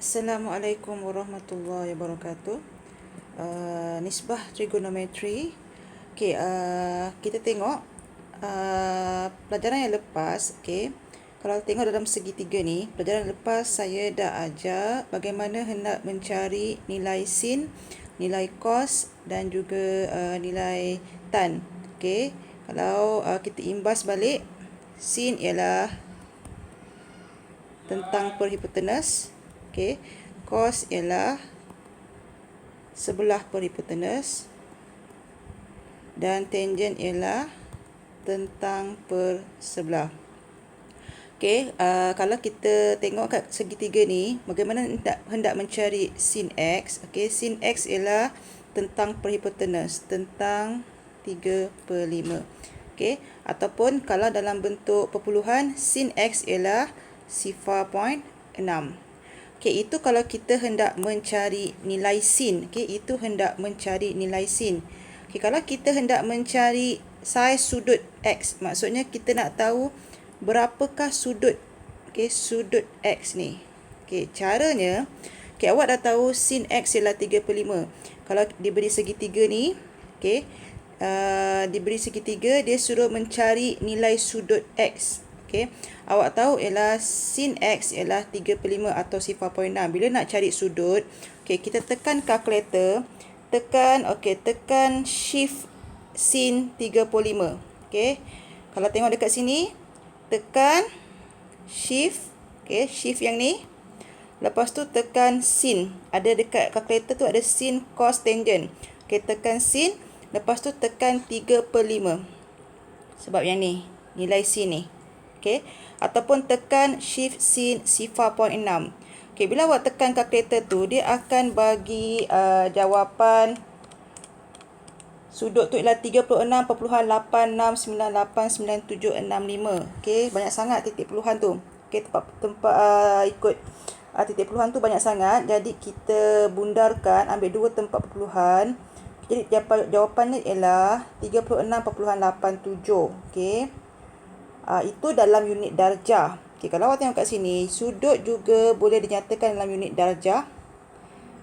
Assalamualaikum warahmatullahi wabarakatuh. Nisbah trigonometri. Okey, kita tengok pelajaran yang lepas. Okey, kalau tengok dalam segitiga ni, pelajaran lepas saya dah ajar bagaimana hendak mencari nilai sin, nilai cos dan juga nilai tan. Okey, kalau kita imbas balik, sin ialah tentang per hipotenus. Okey, cos ialah sebelah per hipotenus dan tangent ialah tentang per sebelah. Okey, kalau kita tengok kat segitiga ni, bagaimana hendak mencari sin x. Okey, sin x ialah tentang per hipotenus, tentang 3/5. Okey, ataupun kalau dalam bentuk perpuluhan, sin x ialah 0.6. Okey, itu kalau kita hendak mencari nilai sin. Okey, itu hendak mencari nilai sin. Okey, kalau kita hendak mencari saiz sudut x, maksudnya kita nak tahu berapakah sudut, okey, sudut x ni. Okey, caranya, okey, awak dah tahu sin x ialah 3/5. Kalau diberi segitiga ni, okey, diberi segitiga, dia suruh mencari nilai sudut x. Okay. Awak tahu ialah sin x ialah 3/5 atau 0.6. Bila nak cari sudut, okay, kita tekan kalkulator, tekan shift sin 35. Okay. Kalau tengok dekat sini, tekan shift, okay, shift yang ni. Lepas tu tekan sin. Ada dekat kalkulator tu ada sin, cos, tangent. Okay, tekan sin. Lepas tu tekan 3/5. Sebab yang ni, nilai sin ni. Okay. Ataupun tekan shift sin 0.6. Okay, bila awak tekan kalkulator tu, dia akan bagi jawapan sudut tu ialah 36.86989765. Okay, banyak sangat titik puluhan tu. Okay, tempat ikut titik puluhan tu banyak sangat. Jadi kita bundarkan, ambil dua tempat perpuluhan. Jadi jawapannya ialah 36.87. Okay. Itu dalam unit darjah. Okay, kalau awak tengok kat sini, sudut juga boleh dinyatakan dalam unit darjah.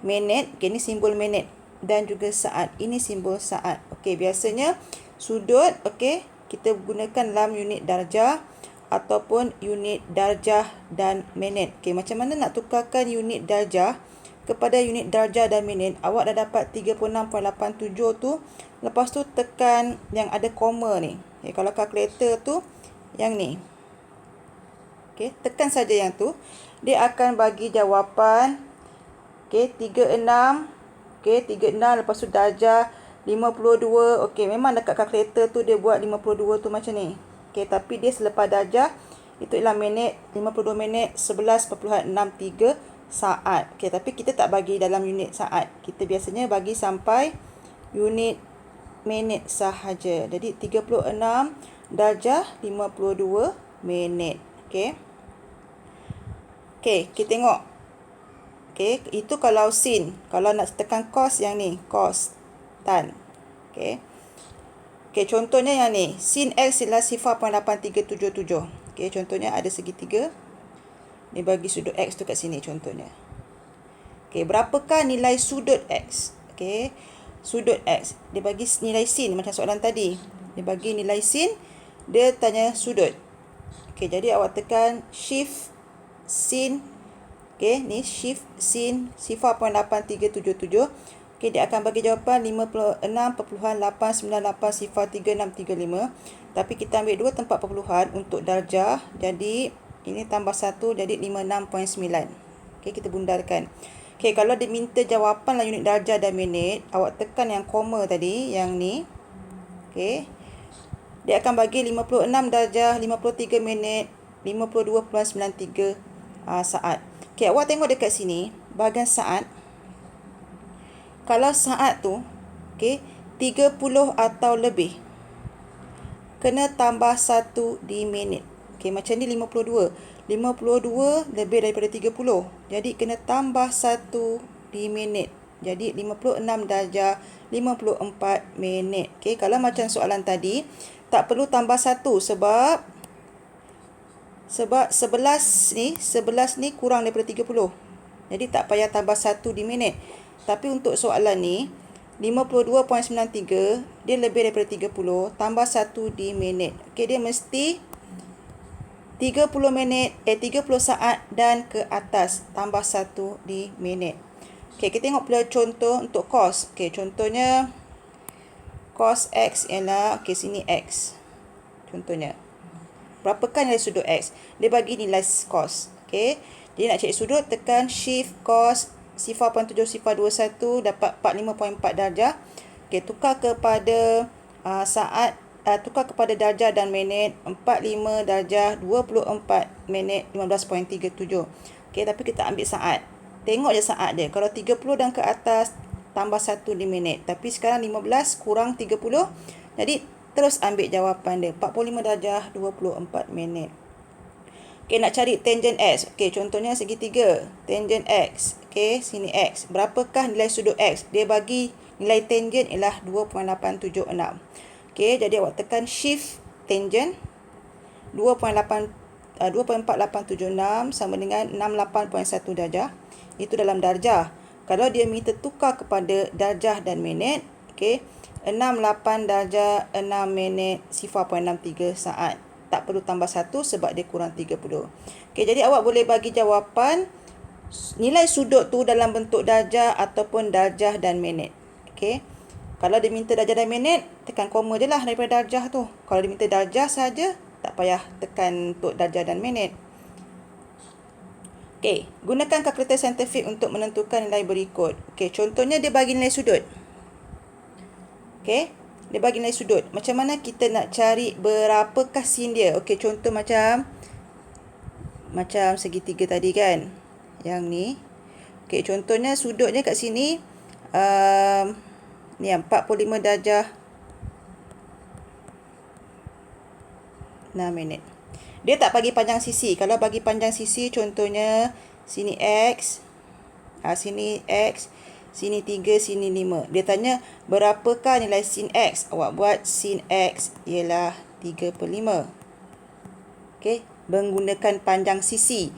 Minit, okay, ini simbol minit. Dan juga saat, ini simbol saat. Okay, biasanya sudut, okay, kita gunakan dalam unit darjah ataupun unit darjah dan minit. Okay, macam mana nak tukarkan unit darjah kepada unit darjah dan minit? Awak dah dapat 36.87 tu. Lepas tu tekan yang ada koma ni. Okay, kalau kalkulator tu, yang ni. Okey, tekan saja yang tu. Dia akan bagi jawapan, okey, 36. Okey, 36 lepas tu darjah 52. Okey, memang dekat kalkulator tu dia buat 52 tu macam ni. Okey, tapi dia selepas darjah itu ialah minit, 52 minit 11.63 saat. Okey, tapi kita tak bagi dalam unit saat. Kita biasanya bagi sampai unit minit sahaja. Jadi 36 darjah 52 minit. Okey. Okey, kita tengok. Okey, itu kalau sin. Kalau nak tekan cos yang ni, cos tan. Okey. Okey, contohnya yang ni, sin x ialah 0.8377. Okey, contohnya ada segitiga. Dia bagi sudut x tu kat sini contohnya. Okey, berapakah nilai sudut x? Okey, sudut x. Dia bagi nilai sin macam soalan tadi. Dia bagi nilai sin. Dia tanya sudut. Okey, jadi awak tekan shift sin. Okey, ni shift sin 0.8377. Okey, dia akan bagi jawapan 56.89803635. Tapi kita ambil dua tempat perpuluhan untuk darjah. Jadi, ini tambah 1, jadi 56.9. Okey, kita bundarkan. Okey, kalau dia minta jawapan lah unit darjah dan minit, awak tekan yang koma tadi, yang ni. Okey. Dia akan bagi 56 darjah 53 minit 52.93 saat. Okey, awak tengok dekat sini, bahagian saat. Kalau saat tu, okey, 30 atau lebih, kena tambah 1 di minit. Okey, macam ni 52. 52 lebih daripada 30. Jadi, kena tambah 1 di minit. Jadi, 56 darjah 54 minit. Okey, kalau macam soalan tadi, tak perlu tambah 1 sebab 11 ni kurang daripada 30. Jadi tak payah tambah 1 di minit. Tapi untuk soalan ni 52.93 dia lebih daripada 30 tambah 1 di minit. Okey, dia mesti 30 minit 30 saat dan ke atas tambah 1 di minit. Okey, kita tengok pula contoh untuk cos. Okey, contohnya cos X ialah, okey, sini X. Contohnya, berapakah nilai sudut X? Dia bagi nilai cos. Okey, jadi nak cari sudut, tekan shift cos 0.7 0.21 dapat 45.4 darjah. Okey, tukar kepada saat, tukar kepada darjah dan minit. 45 darjah 24 minit 15.37. Okey, tapi kita ambil saat. Tengok je saat dia. Kalau 30 dan ke atas tambah 1 di minit. Tapi sekarang 15 kurang 30. Jadi terus ambil jawapan dia. 45 darjah 24 minit. Okey, nak cari tangent X. Okey, contohnya segitiga. Tangent X. Okey, sini X. Berapakah nilai sudut X? Dia bagi nilai tangent ialah 2.876. Okey, jadi awak tekan shift tangent 2.4876 sama dengan 68.1 darjah. Itu dalam darjah. Kalau dia minta tukar kepada darjah dan minit, okey, 68 darjah 6 minit 0.63 saat. Tak perlu tambah 1 sebab dia kurang 30. Okey, jadi awak boleh bagi jawapan nilai sudut tu dalam bentuk darjah ataupun darjah dan minit. Okey. Kalau dia minta darjah dan minit, tekan koma je lah daripada darjah tu. Kalau dia minta darjah saja, tak payah tekan untuk darjah dan minit. Okey, gunakan kalkulator saintifik untuk menentukan nilai berikut. Okey, contohnya dia bagi nilai sudut. Okey, dia bagi nilai sudut. Macam mana kita nak cari berapakah sin dia? Okey, contoh macam segitiga tadi kan. Yang ni. Okey, contohnya sudutnya kat sini ni 45 darjah 6 minit. Dia tak bagi panjang sisi. Kalau bagi panjang sisi, contohnya sini X, sini X, sini 3, sini 5. Dia tanya berapakah nilai sin X. Awak buat sin X ialah 3/5. Okey, menggunakan panjang sisi.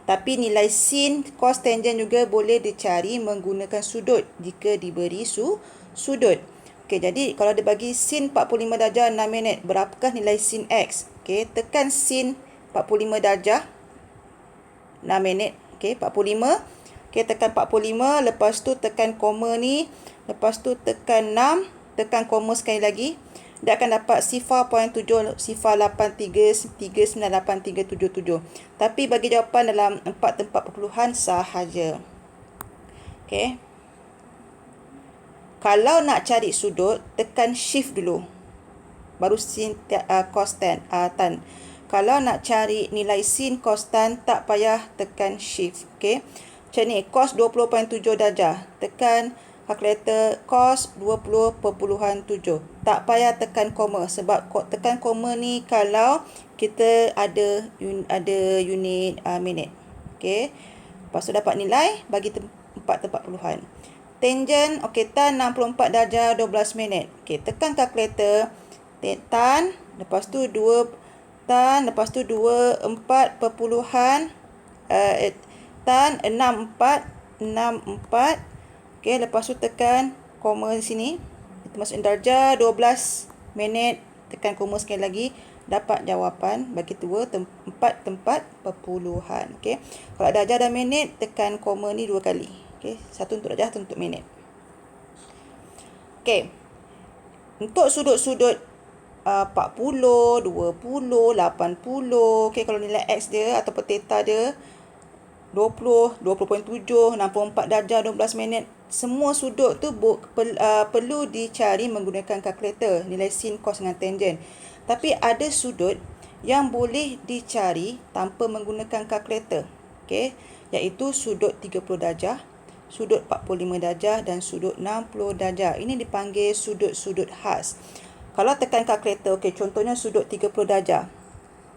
Tapi nilai sin cos tangent juga boleh dicari menggunakan sudut jika diberi sudut. Okey, jadi kalau dia bagi sin 45 darjah 6 minit, berapakah nilai sin X? Okey, tekan sin 45 darjah 6 minit. Okey, 45. Okey, tekan 45. Lepas tu tekan koma ni. Lepas tu tekan 6. Tekan koma sekali lagi. Dia akan dapat 0.7083398377. Tapi bagi jawapan dalam 4 tempat perpuluhan sahaja. Okey. Kalau nak cari sudut, tekan shift dulu. Baru sin cos tan. Kalau nak cari nilai sin cos tan, tak payah tekan shift. Okey. Macam ni, cos 20.7 darjah. Tekan kalkulator cos 20.7. Tak payah tekan koma sebab tekan koma ni kalau kita ada unit minit. Okey. Lepas tu dapat nilai, bagi 4 tempat puluhan. Tangent, okey, tan 64 darjah 12 minit. Okey, tekan kalkulator. Tan, lepas tu 2 tan, lepas tu 24 perpuluhan tan 64. Okey, lepas tu tekan koma di sini. Itu masuk darjah 12 minit, tekan koma sekali lagi, dapat jawapan bagi 4 tempat perpuluhan. Okey. Kalau darjah dan minit, tekan koma ni 2 kali. Okey, satu untuk darjah, satu untuk minit. Okey. Untuk sudut-sudut 40, 20, 80. Okey, kalau nilai X dia ataupun theta dia 20, 20.7, 64 darjah 12 minit. Semua sudut tu perlu dicari menggunakan kalkulator, nilai sin, cos dengan tangent. Tapi ada sudut yang boleh dicari tanpa menggunakan kalkulator. Okey, iaitu sudut 30 darjah, sudut 45 darjah dan sudut 60 darjah. Ini dipanggil sudut-sudut khas. Kalau tekan kalkulator, okey, contohnya sudut 30 darjah.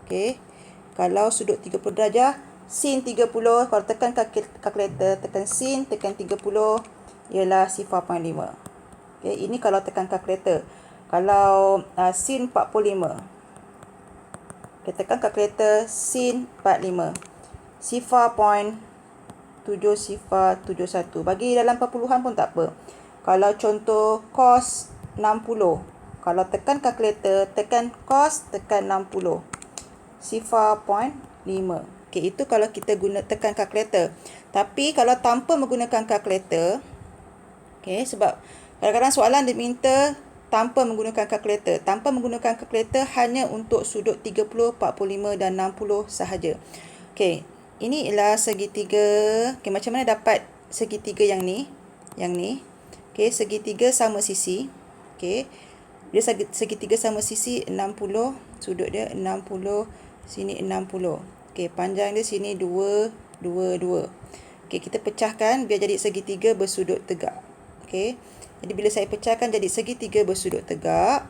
Okey. Kalau sudut 30 darjah, sin 30, kalau tekan kalkulator, tekan sin, tekan 30 ialah 0.5. Okey, ini kalau tekan kalkulator. Kalau sin 45. Kita tekan kalkulator sin 45. 0.5. 0.7071. Bagi dalam perpuluhan pun tak apa. Kalau contoh cos 60. Kalau tekan kalkulator, tekan cos, tekan 60. 0.5. Okey, itu kalau kita tekan kalkulator. Tapi kalau tanpa menggunakan kalkulator, okey, sebab kadang-kadang soalan dia minta tanpa menggunakan kalkulator. Tanpa menggunakan kalkulator hanya untuk sudut 30, 45 dan 60 sahaja. Okey, ini ialah segitiga. Okey, macam mana dapat segitiga yang ni? Yang ni. Okey, segitiga sama sisi. Okey. Dia segitiga sama sisi 60, sudut dia 60, sini 60. Okey, panjang dia sini 2, 2, 2. Okey, kita pecahkan biar jadi segitiga bersudut tegak. Okey. Jadi bila saya pecahkan jadi segitiga bersudut tegak,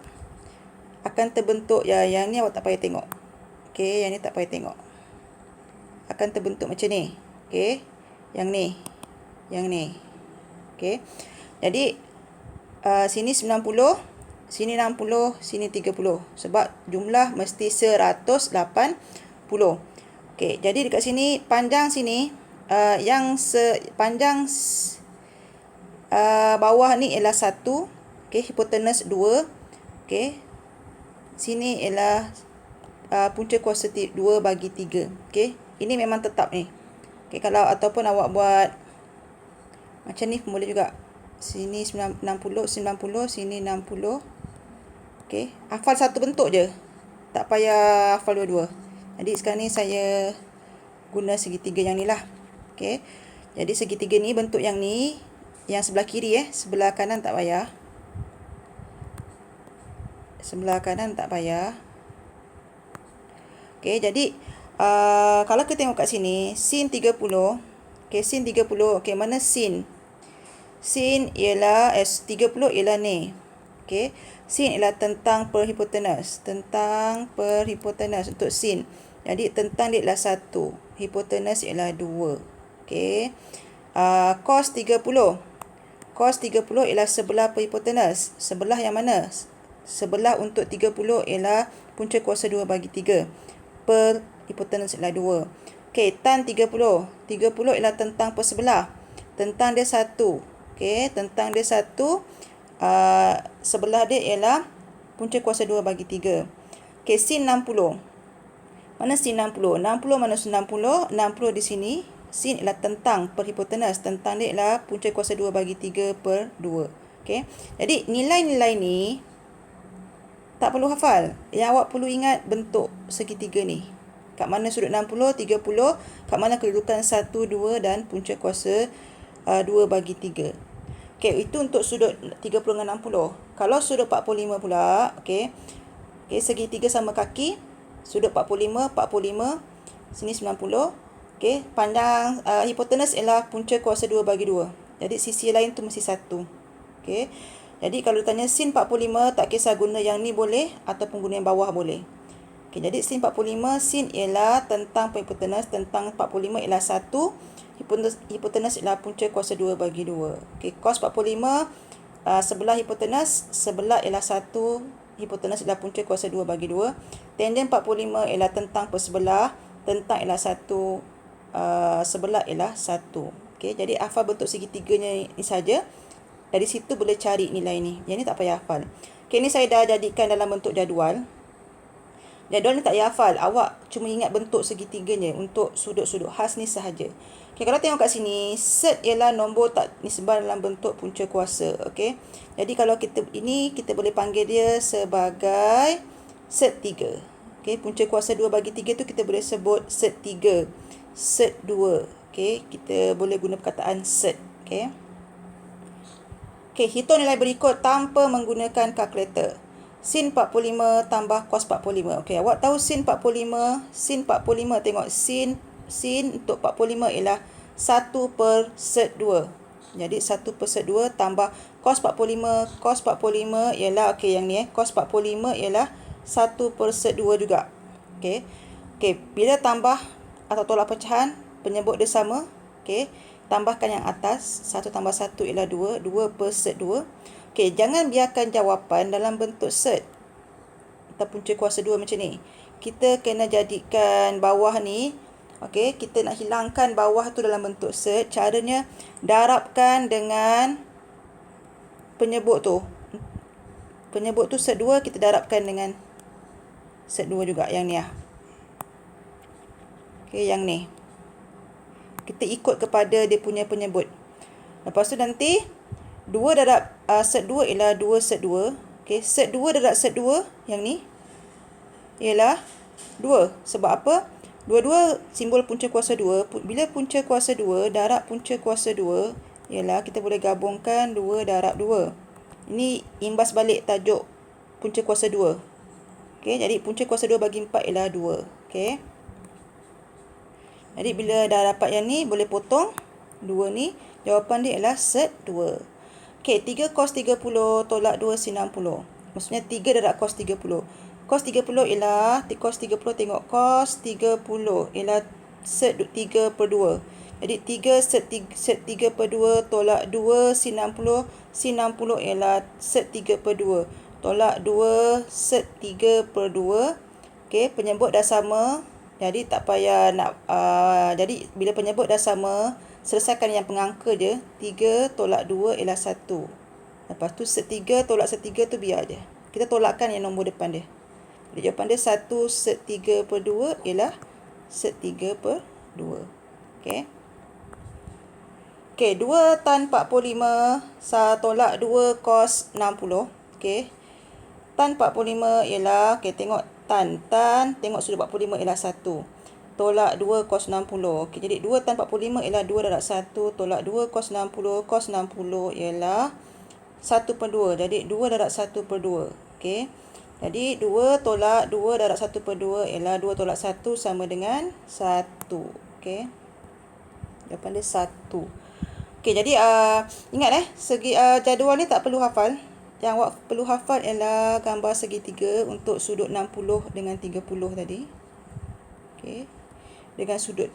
akan terbentuk yang ni awak tak payah tengok. Okey, yang ni tak payah tengok. Akan terbentuk macam ni. Okey. Yang ni. Yang ni. Okey. Jadi sini 90, sini 60, sini 30. Sebab jumlah mesti 180. Okey, jadi dekat sini panjang sini panjang bawah ni ialah 1. Okey, hipotenus 2. Okey. Sini ialah punca kuasa 2 bagi 3. Okey. Ini memang tetap ni. Okey, kalau ataupun awak buat macam ni pun boleh juga. Sini 90, sini 60. Okey, hafal satu bentuk je. Tak payah hafal dua-dua. Jadi sekarang ni saya guna segitiga yang ni lah. Okey. Jadi segitiga ni bentuk yang ni. Yang sebelah kiri sebelah kanan tak payah. Sebelah kanan tak payah. Okey, jadi kalau kita tengok kat sini, sin 30. Okey, sin 30. Okey, mana sin? Sin ialah 30 ialah ni. Okey, sin ialah tentang per hipotenus. Tentang per hipotenus untuk sin. Jadi tentang dia ialah 1. Hipotenus ialah 2. Okey. Cos 30. Cos 30 ialah sebelah per hipotenus. Sebelah yang mana? Sebelah untuk 30 ialah punca kuasa 2 bagi 3. Per hipotenus ialah 2. Okey, tan 30. 30 ialah tentang per sebelah. Tentang dia 1. Okey, tentang dia 1. Sebelah dia ialah punca kuasa 2 bagi 3. Okey, sin 60. Mana sin 60? 60 mana 90? 60 di sini. Sin ialah tentang per hipotenus. Tentang dia ialah punca kuasa 2 bagi 3 per 2. Okey. Jadi nilai-nilai ni tak perlu hafal. Yang awak perlu ingat bentuk segitiga ni. Kat mana sudut 60, 30. Kat mana kedudukan 1, 2 dan punca kuasa 2 bagi 3. Okey, itu untuk sudut 30 dengan 60. Kalau sudut 45 pula, okey. Okey, segitiga sama kaki. Sudut 45, 45. Sini 90. Okey, panjang hipotenus ialah punca kuasa 2 bagi 2. Jadi sisi lain tu mesti 1. Okey. Jadi kalau ditanya sin 45, tak kisah guna yang ni boleh ataupun guna yang bawah boleh. Okey, jadi sin 45, sin ialah tentang hipotenus, tentang 45 ialah 1. Hipotenus ialah punca kuasa 2 bagi 2. Okey, cos 45 sebelah hipotenus, sebelah ialah 1. Hipotenus ialah punca kuasa 2 bagi 2. Tangent 45 ialah tentang per sebelah, tentang ialah 1. Sebelah ialah 1. Okey, jadi hafal bentuk segitiganya ni saja. Dari situ boleh cari nilai ni. Yang ni tak payah hafal. Okey, ni saya dah jadikan dalam bentuk jadual. Jadual ni tak payah hafal. Awak cuma ingat bentuk segitiganya untuk sudut-sudut khas ni sahaja. Okey, kalau tengok kat sini, set ialah nombor tak disebar dalam bentuk punca kuasa. Okey. Jadi kalau kita boleh panggil dia sebagai set 3. Okey, punca kuasa 2 bagi 3 tu kita boleh sebut set 3. Set 2. Okey, kita boleh guna perkataan set. Okey. Okey, hitung nilai berikut tanpa menggunakan kalkulator. Sin 45 tambah cos 45. Okey, awak tahu sin 45. Sin 45, tengok sin untuk 45 ialah 1 per set 2. Jadi 1 per set 2 tambah cos 45. Cos 45 ialah, okey yang ni cos 45 ialah 1 per set 2 juga. Okey. Okey, bila tambah atau tolak pecahan, penyebut dia sama. Okey. Tambahkan yang atas. 1 tambah 1 ialah 2. 2 per set 2. Okey, jangan biarkan jawapan dalam bentuk set atau punca kuasa 2 macam ni. Kita kena jadikan bawah ni Okey, kita nak hilangkan bawah tu dalam bentuk set. Caranya darabkan dengan penyebut tu. Penyebut tu set 2, kita darabkan dengan set 2 juga yang ni lah. Okey, yang ni. Kita ikut kepada dia punya penyebut. Lepas tu nanti 2 darab set 2 ialah 2 set 2. Okey, set 2 darab set 2 yang ni ialah 2. Sebab apa? Dua-dua simbol punca kuasa 2. Bila punca kuasa 2 darab punca kuasa 2 ialah kita boleh gabungkan 2 darab 2. Ini imbas balik tajuk punca kuasa 2. Okey, jadi punca kuasa 2 bagi 4 ialah 2. Okey. Jadi bila dah dapat yang ni boleh potong 2 ni. Jawapan dia ialah set 2. Okey, 3 cos 30 tolak 2 sin 60. Maksudnya 3 darab cos 30. Cos 30 ialah cos 30 tengok cos 30 ialah set 3 per 2. Jadi 3 set 3 per 2 tolak 2 sin 60. Sin 60 ialah set 3 per 2. Tolak 2 set 3 per 2. Okey, penyebut dah sama. Jadi tak payah nak jadi bila penyebut dah sama, selesaikan yang pengangka je. 3 tolak 2 ialah 1. Lepas tu set 3 tolak set 3 tu biar je. Kita tolakkan yang nombor depan dia. Jadi jawapan dia 1 set 3 per 2 ialah set 3 per 2. Okey. Okey, 2 tan 45 tolak 2 cos 60. Okey. Tan 45 ialah, okey, tengok tan. Tengok sudut 45 ialah 1. Tolak 2 cos 60. Okey, jadi 2 tan 45 ialah 2 darab 1. Tolak 2 cos 60. Cos 60 ialah 1 per 2. Jadi 2 darab 1 per 2. Okey. Jadi 2 tolak 2 darab 1 per 2 ialah 2 tolak 1 sama dengan 1. Okey. Jawapan dia 1. Okey, jadi ingat segi jadual ni tak perlu hafal. Yang awak perlu hafal ialah gambar segitiga untuk sudut 60 dengan 30 tadi. Okey. Dengan sudut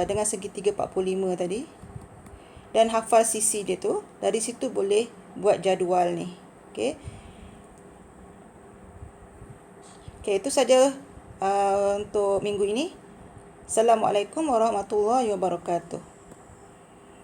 dengan segitiga 45 tadi. Dan hafal sisi dia tu. Dari situ boleh buat jadual ni. Okey. Okey, itu saja untuk minggu ini. Assalamualaikum warahmatullahi wabarakatuh.